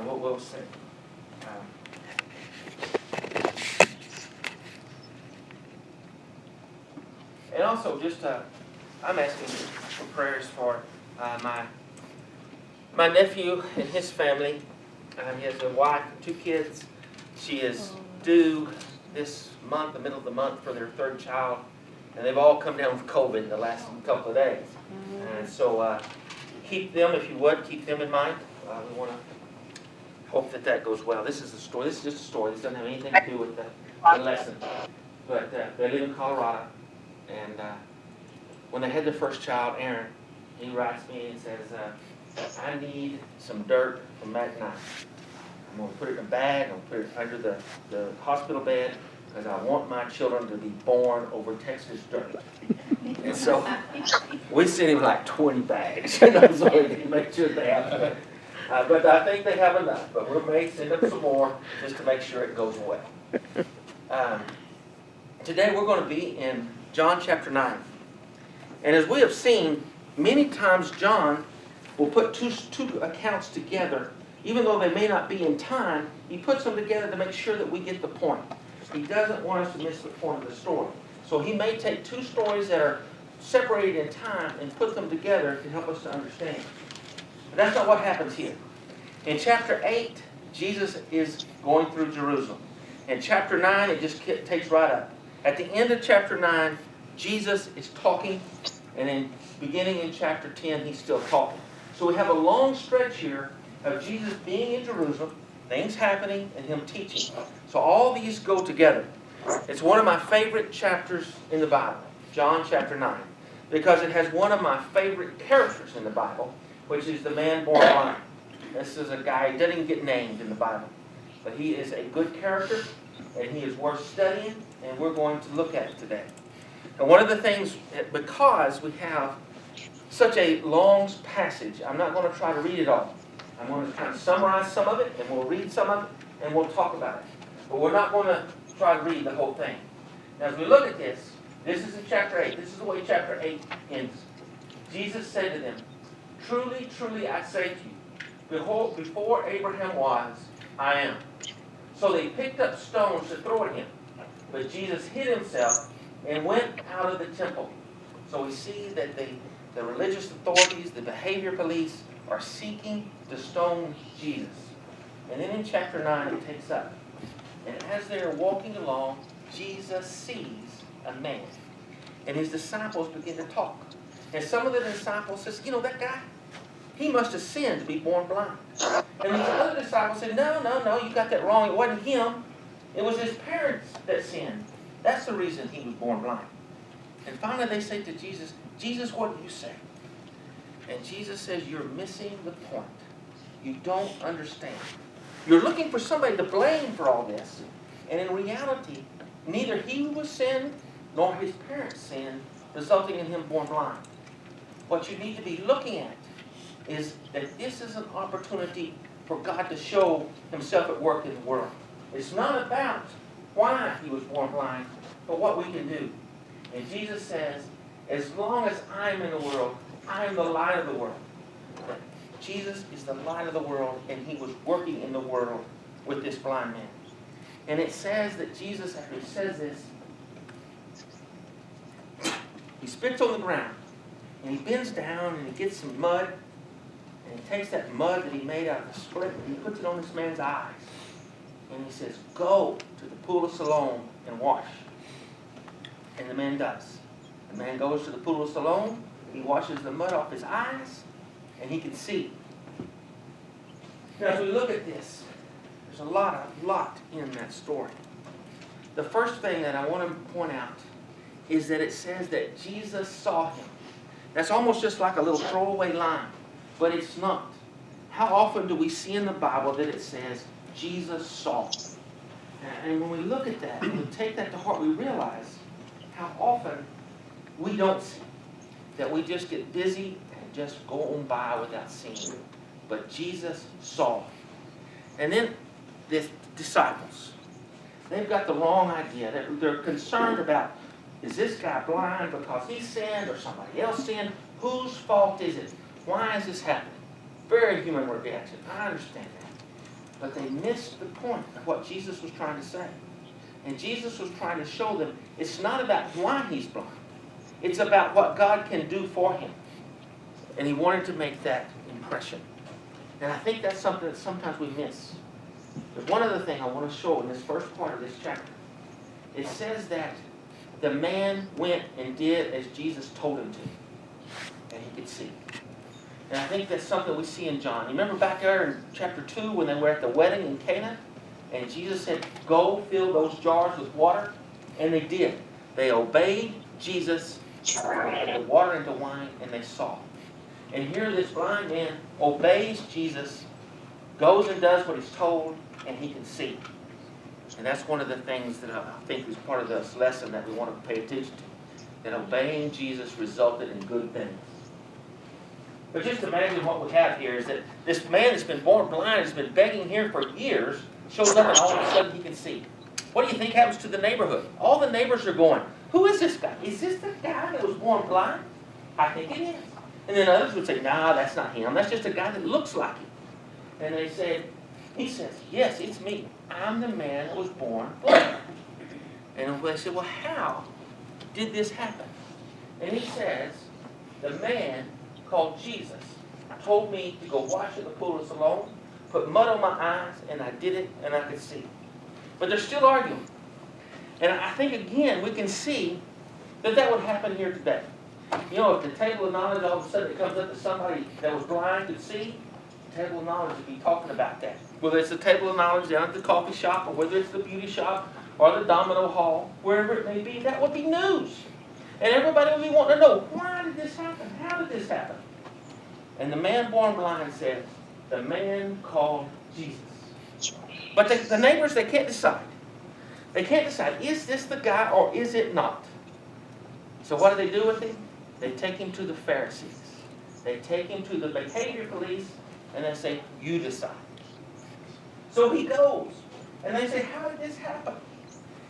we'll see. And also, just I'm asking for prayers for my nephew and his family. He has a wife and 2 kids. She is due this month, the middle of the month, for their 3rd child. And they've all come down with COVID the last couple of days. And so keep them, if you would, keep them in mind. We want to hope that goes well. This is a story. This is just a story. This doesn't have anything to do with the lesson. But they live in Colorado. And when they had their first child, Aaron, he writes me and says, I need some dirt from Matt and I. I'm going to put it in a bag. I'm going to put it under the hospital bed because I want my children to be born over Texas dirt. And so we sent him like 20 bags, so we can make sure they have it. But I think they have enough. But we may send them some more just to make sure it goes well. Today we're going to be in John chapter 9. And as we have seen, many times John will put two accounts together. Even though they may not be in time, he puts them together to make sure that we get the point. He doesn't want us to miss the point of the story. So he may take 2 stories that are separated in time and put them together to help us to understand. But that's not what happens here. In chapter 8, Jesus is going through Jerusalem. In chapter 9, it just takes right up. At the end of chapter 9, Jesus is talking, and then beginning in chapter 10, he's still talking. So we have a long stretch here of Jesus being in Jerusalem, things happening, and him teaching. So all these go together. It's one of my favorite chapters in the Bible, John chapter 9, because it has one of my favorite characters in the Bible, which is the man born blind. This is a guy who doesn't even get named in the Bible, but he is a good character, and he is worth studying, and we're going to look at it today. And one of the things, because we have such a long passage, I'm not going to try to read it all. I'm going to kind of summarize some of it, and we'll read some of it, and we'll talk about it. But we're not going to try to read the whole thing. Now, as we look at this, this is in chapter 8. This is the way chapter 8 ends. Jesus said to them, Truly, truly, I say to you, behold, before Abraham was, I am. So they picked up stones to throw at him. But Jesus hid himself and went out of the temple. So we see that the religious authorities, the behavior police, are seeking to stone Jesus. And then in chapter 9 it takes up. And as they're walking along, Jesus sees a man. And his disciples begin to talk. And some of the disciples says, that guy, he must have sinned to be born blind. And these other disciples said, no, you got that wrong. It wasn't him. It was his parents that sinned. That's the reason he was born blind. And finally they say to Jesus, Jesus, what do you say? And Jesus says, you're missing the point. You don't understand. You're looking for somebody to blame for all this. And in reality, neither he was sinned nor his parents sinned, resulting in him born blind. What you need to be looking at is that this is an opportunity for God to show himself at work in the world. It's not about why he was born blind, but what we can do. And Jesus says, as long as I'm in the world, I am the light of the world. Jesus is the light of the world, and he was working in the world with this blind man. And it says that Jesus, after he says this, he spits on the ground, and he bends down, and he gets some mud, and he takes that mud that he made out of the split, and he puts it on this man's eyes. And he says, go to the pool of Siloam and wash. And the man does. The man goes to the pool of Siloam, he washes the mud off his eyes, and he can see. Now, as we look at this, there's a lot in that story. The first thing that I want to point out is that it says that Jesus saw him. That's almost just like a little throwaway line, but it's not. How often do we see in the Bible that it says, Jesus saw? And when we look at that, and we take that to heart, we realize how often we don't see. That we just get busy and just go on by without seeing it. But Jesus saw. And then the disciples, they've got the wrong idea. They're concerned about, is this guy blind because he sinned or somebody else sinned? Whose fault is it? Why is this happening? Very human reaction. I understand that. But they missed the point of what Jesus was trying to say. And Jesus was trying to show them it's not about why he's blind. It's about what God can do for him. And he wanted to make that impression. And I think that's something that sometimes we miss. But one other thing I want to show in this first part of this chapter, it says that the man went and did as Jesus told him to. And he could see. And I think that's something we see in John. You remember back there in chapter 2 when they were at the wedding in Cana? And Jesus said, go fill those jars with water. And they did. They obeyed Jesus, put the water into wine, and they saw. And here this blind man obeys Jesus, goes and does what he's told, and he can see. And that's one of the things that I think is part of this lesson that we want to pay attention to. That obeying Jesus resulted in good things. But just imagine what we have here is that this man that's been born blind, has been begging here for years, shows up and all of a sudden he can see. What do you think happens to the neighborhood? All the neighbors are going, who is this guy? Is this the guy that was born blind? I think it is. And then others would say, nah, that's not him. That's just a guy that looks like him. And they said, he says, yes, it's me. I'm the man that was born blind. And they said, well, how did this happen? And he says, the man called Jesus told me to go wash at the pool of Siloam, put mud on my eyes, and I did it, and I could see. But they're still arguing. And I think, again, we can see that that would happen here today. You know, if the table of knowledge all of a sudden it comes up to somebody that was blind could see, the table of knowledge would be talking about that. Whether it's the table of knowledge down at the coffee shop, or whether it's the beauty shop, or the domino hall, wherever it may be, that would be news. And everybody would be wanting to know, why did this happen? How did this happen? And the man born blind said, the man called Jesus. But the neighbors, they can't decide. They can't decide, is this the guy or is it not? So what do with him? They take him to the Pharisees. They take him to the behavior police and they say, you decide. So he goes. And they say, how did this happen?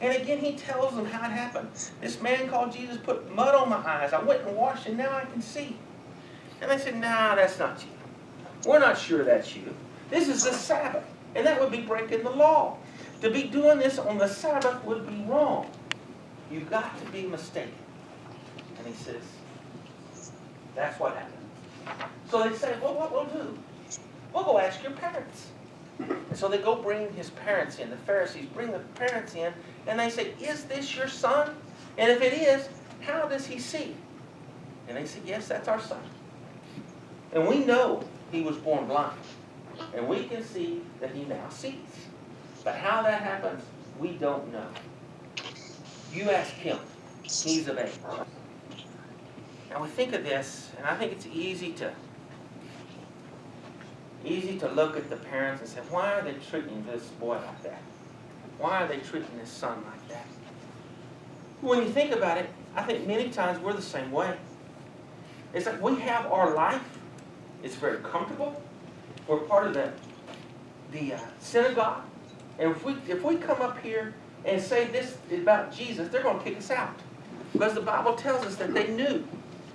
And again, he tells them how it happened. This man called Jesus put mud on my eyes. I went and washed and now I can see. And they said, nah, that's not you. We're not sure that's you. This is the Sabbath. And that would be breaking the law. To be doing this on the Sabbath would be wrong. You've got to be mistaken. And he says, that's what happened. So they say, well, what we'll do, we'll go ask your parents. And so they go bring his parents in. The Pharisees bring the parents in, and they say, is this your son? And if it is, how does he see? And they say, yes, that's our son. And we know he was born blind. And we can see that he now sees. But how that happens, we don't know. You ask him. He's of age. Now we think of this, and I think it's easy to look at the parents and say, why are they treating this boy like that? Why are they treating this son like that? When you think about it, I think many times we're the same way. It's like we have our life. It's very comfortable. We're part of the synagogue. And if we come up here and say this is about Jesus, they're going to kick us out. Because the Bible tells us that they knew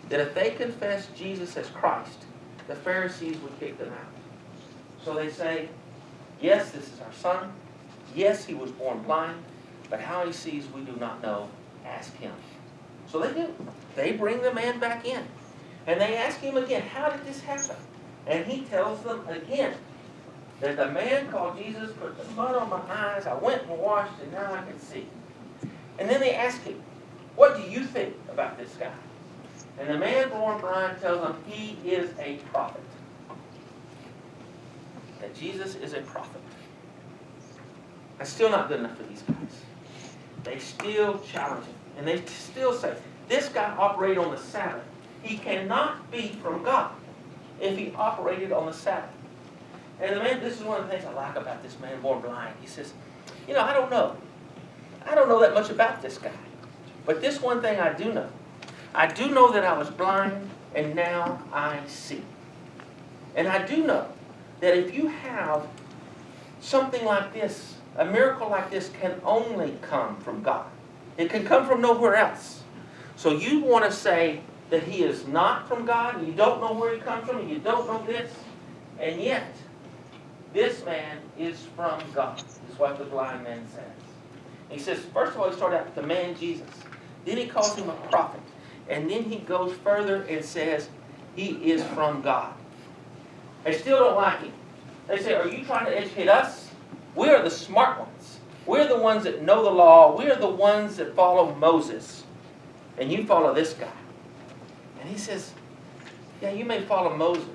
that if they confessed Jesus as Christ, the Pharisees would kick them out. So they say, yes, this is our son. Yes, he was born blind. But how he sees, we do not know. Ask him. So they do. They bring the man back in. And they ask him again, how did this happen? And he tells them again that the man called Jesus put the mud on my eyes. I went and washed and now I can see. And then they ask him, what do you think about this guy? And the man born blind tells them he is a prophet. That Jesus is a prophet. That's still not good enough for these guys. They still challenge him. And they still say, this guy operated on the Sabbath. He cannot be from God if he operated on the Sabbath. And the man, this is one of the things I like about this man born blind. He says, you know, I don't know. I don't know that much about this guy. But this one thing I do know. I do know that I was blind and now I see. And I do know that if you have something like this, a miracle like this can only come from God. It can come from nowhere else. So you want to say that he is not from God, and you don't know where he comes from, and you don't know this, and yet this man is from God, is what the blind man says. And he says, first of all, he started out with the man Jesus. Then he calls him a prophet. And then he goes further and says, he is from God. They still don't like him. They say, are you trying to educate us? We are the smart ones. We're the ones that know the law. We are the ones that follow Moses. And you follow this guy. And he says, yeah, you may follow Moses,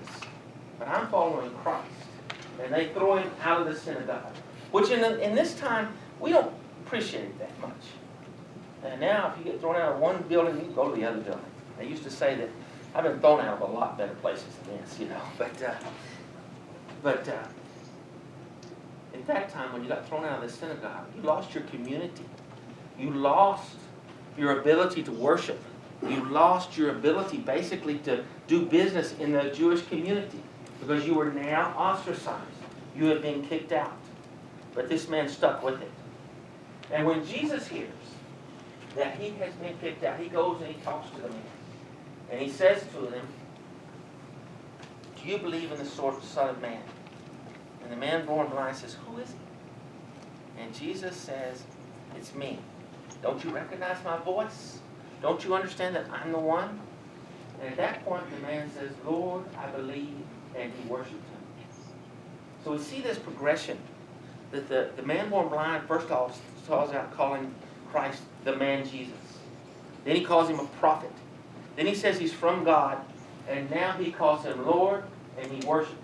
but I'm following Christ. And they throw him out of the synagogue. Which in this time, we don't appreciate it that much. And now, if you get thrown out of one building, you can go to the other building. They used to say that I've been thrown out of a lot better places than this, you know. But at that time, when you got thrown out of the synagogue, you lost your community. You lost your ability to worship. You lost your ability, basically, to do business in the Jewish community because you were now ostracized. You had been kicked out. But this man stuck with it. And when Jesus hears that he has been kicked out, he goes and he talks to the man. And he says to them, do you believe in the Son of Man? And the man born blind says, who is he? And Jesus says, it's me. Don't you recognize my voice? Don't you understand that I'm the one? And at that point, the man says, Lord, I believe, and he worships him. So we see this progression, that the man born blind, first off, starts out calling Christ the man Jesus. Then he calls him a prophet. Then he says he's from God, and now he calls him Lord, and he worships.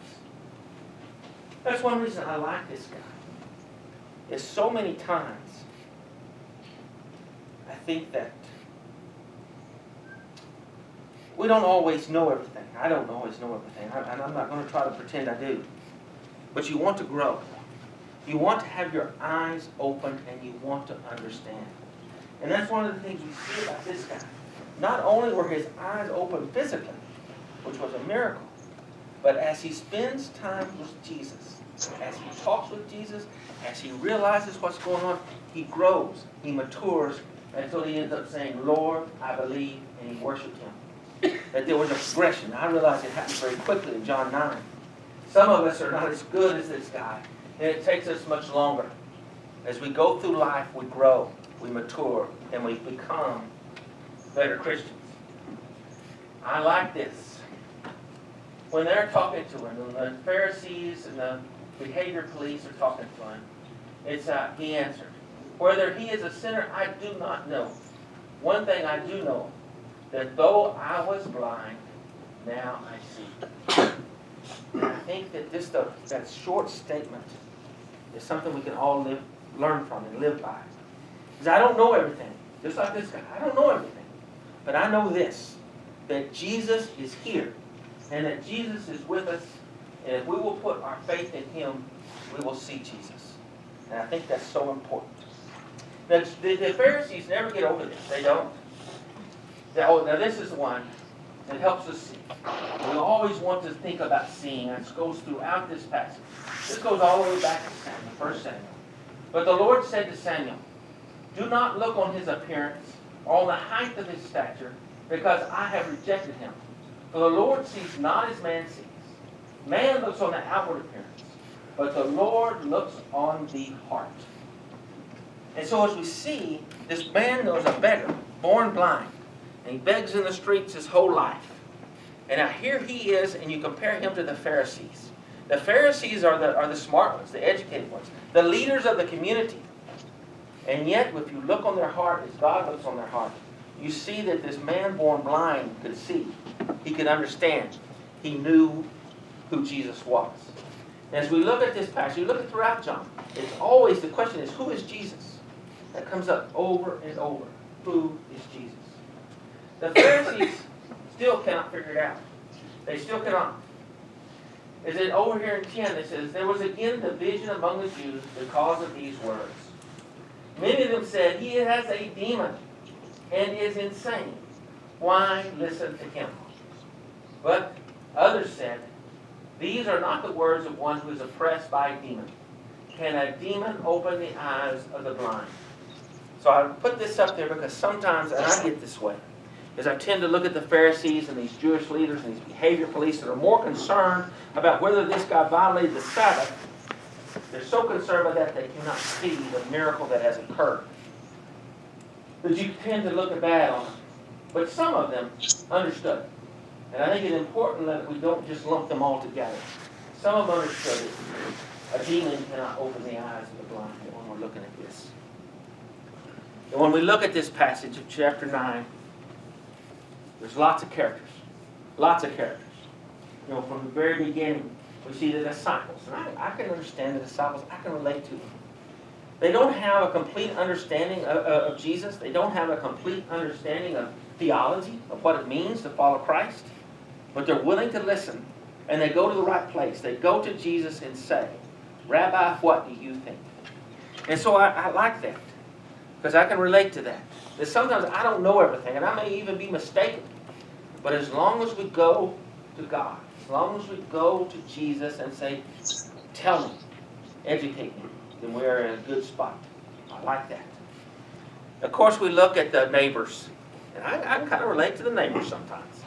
That's one reason I like this guy. Is so many times, I think that we don't always know everything. I don't always know everything, and I'm not going to try to pretend I do. But you want to grow. You want to have your eyes open, and you want to understand. And that's one of the things we see about this guy. Not only were his eyes open physically, which was a miracle, but as he spends time with Jesus, as he talks with Jesus, as he realizes what's going on, he grows, he matures, until he ends up saying, Lord, I believe, and he worshiped him. That there was a progression. I realize it happened very quickly in John 9. Some of us are not as good as this guy, and it takes us much longer. As we go through life, we grow, we mature, and we become better Christians. I like this. When they're talking to him, when the Pharisees and the behavior police are talking to him, he answered, whether he is a sinner, I do not know. One thing I do know, that though I was blind, now I see. And I think that that short statement is something we can all learn from and live by. Because I don't know everything. Just like this guy, I don't know everything. But I know this, that Jesus is here, and that Jesus is with us, and if we will put our faith in him, we will see Jesus. And I think that's so important. Now, the Pharisees never get over this. They don't. Now, this is one that helps us see. We always want to think about seeing. It goes throughout this passage. This goes all the way back to Samuel, 1 Samuel. But the Lord said to Samuel, do not look on his appearance or on the height of his stature, because I have rejected him. For the Lord sees not as man sees. Man looks on the outward appearance, but the Lord looks on the heart. And so as we see, this man was a beggar, born blind. And he begs in the streets his whole life. And now here he is, and you compare him to the Pharisees. The Pharisees are the smart ones, the educated ones, the leaders of the community. And yet, if you look on their heart, as God looks on their heart, you see that this man born blind could see. He could understand. He knew who Jesus was. And as we look at this passage, we look at throughout John, it's always, the question is, who is Jesus? That comes up over and over. Who is Jesus? The Pharisees still cannot figure it out. They still cannot. Is it over here in 10, it says, there was again division among the Jews because of these words. Many of them said, he has a demon and is insane. Why listen to him? But others said, these are not the words of one who is oppressed by a demon. Can a demon open the eyes of the blind? So I put this up there because sometimes, and I get this way, is I tend to look at the Pharisees and these Jewish leaders and these behavior police that are more concerned about whether this guy violated the Sabbath They're so concerned with that they cannot see the miracle that has occurred. But you tend to look bad on them. But some of them understood. And I think it's important that we don't just lump them all together. Some of them understood it. A demon cannot open the eyes of the blind when we're looking at this. And when we look at this passage of chapter 9, there's lots of characters. Lots of characters. You know, from the very beginning, we see the disciples. And I can understand the disciples. I can relate to them. They don't have a complete understanding of Jesus. They don't have a complete understanding of theology, of what it means to follow Christ. But they're willing to listen. And they go to the right place. They go to Jesus and say, Rabbi, what do you think? And so I like that. Because I can relate to that. That sometimes I don't know everything. And I may even be mistaken. But as long as we go to God, as long as we go to Jesus and say, tell me, educate me, then we're in a good spot. I like that. Of course, we look at the neighbors. And I kind of relate to the neighbors sometimes.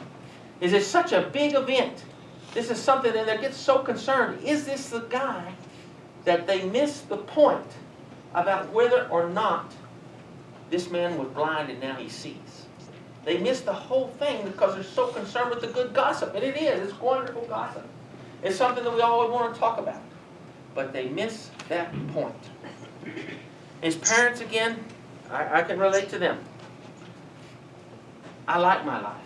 Is it such a big event? This is something that they get so concerned. Is this the guy that they miss the point about whether or not this man was blind and now he sees? They miss the whole thing because they're so concerned with the good gossip. And it is. It's wonderful gossip. It's something that we always want to talk about. But they miss that point. His parents, again, I can relate to them. I like my life.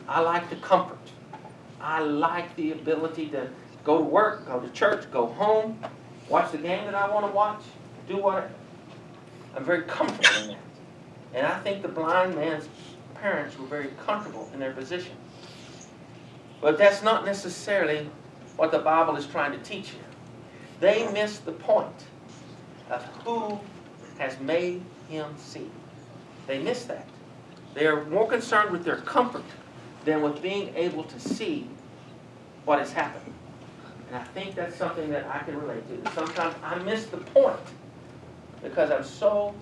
I like the comfort. I like the ability to go to work, go to church, go home, watch the game that I want to watch, do whatever. I'm very comfortable in that. And I think the blind man's parents were very comfortable in their position. But that's not necessarily what the Bible is trying to teach here. They miss the point of who has made him see. They miss that. They are more concerned with their comfort than with being able to see what has happened. And I think that's something that I can relate to. Sometimes I miss the point because I'm so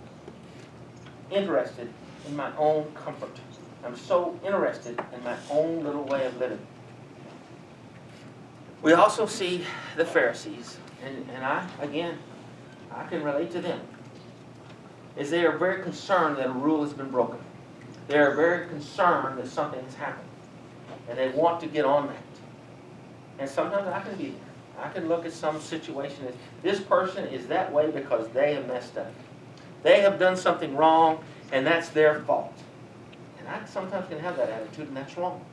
interested in my own comfort. I'm so interested in my own little way of living. We also see the Pharisees, and I can relate to them, is they are very concerned that a rule has been broken. They are very concerned that something has happened. And they want to get on that. And sometimes I can be there. I can look at some situation as, this person is that way because they have messed up. They have done something wrong, and that's their fault. And I sometimes can have that attitude, and that's wrong.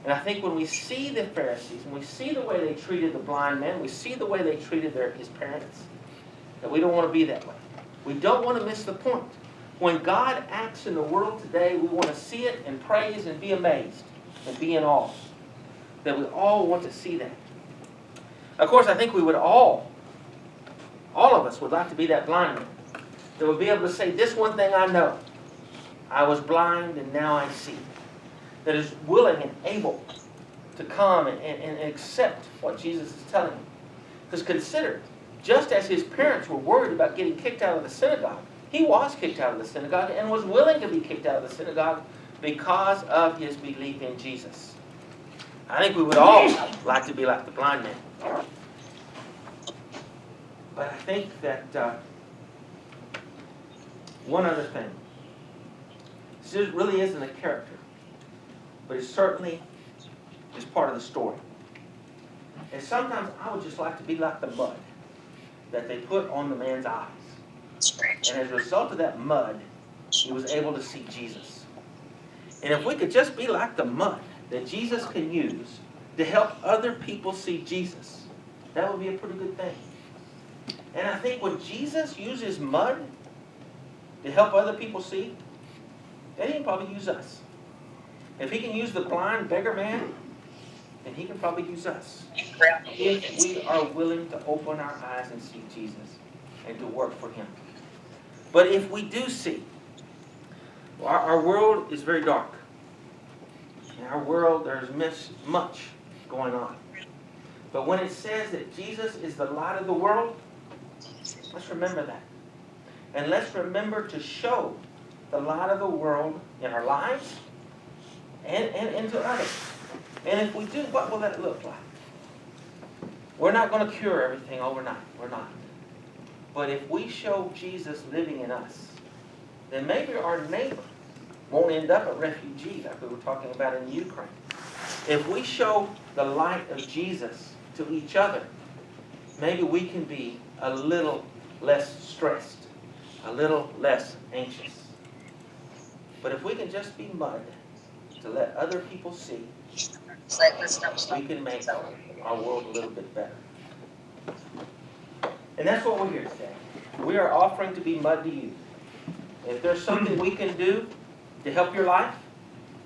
And I think when we see the Pharisees, and we see the way they treated the blind man, we see the way they treated his parents, that we don't want to be that way. We don't want to miss the point. When God acts in the world today, we want to see it and praise and be amazed and be in awe. That we all want to see that. Of course, I think we would all of us would like to be that blind man. That would be able to say, this one thing I know. I was blind and now I see. That is willing and able to come and accept what Jesus is telling him. Because consider, just as his parents were worried about getting kicked out of the synagogue, he was kicked out of the synagogue and was willing to be kicked out of the synagogue because of his belief in Jesus. I think we would all like to be like the blind man. But I think that one other thing. This really isn't a character, but it certainly is part of the story. And sometimes I would just like to be like the mud that they put on the man's eyes. And as a result of that mud, he was able to see Jesus. And if we could just be like the mud that Jesus can use to help other people see Jesus, that would be a pretty good thing. And I think when Jesus uses mud to help other people see, then he can probably use us. If he can use the blind beggar man, then he can probably use us. If we are willing to open our eyes and see Jesus and to work for him. But if we do see, our world is very dark. In our world, there's much going on. But when it says that Jesus is the light of the world, let's remember that. And let's remember to show the light of the world in our lives and to others. And if we do, what will that look like? We're not going to cure everything overnight. We're not. But if we show Jesus living in us, then maybe our neighbor won't end up a refugee like we were talking about in Ukraine. If we show the light of Jesus to each other, maybe we can be a little less stressed, a little less anxious. But if we can just be mud to let other people see, we can make our world a little bit better. And that's what we're here today. We are offering to be mud to you. If there's something we can do to help your life,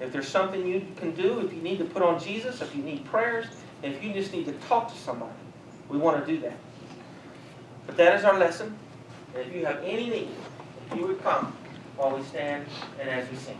if there's something you can do, if you need to put on Jesus, if you need prayers, if you just need to talk to somebody, we want to do that. But that is our lesson. And if you have any need, if you would come while we stand and as we sing.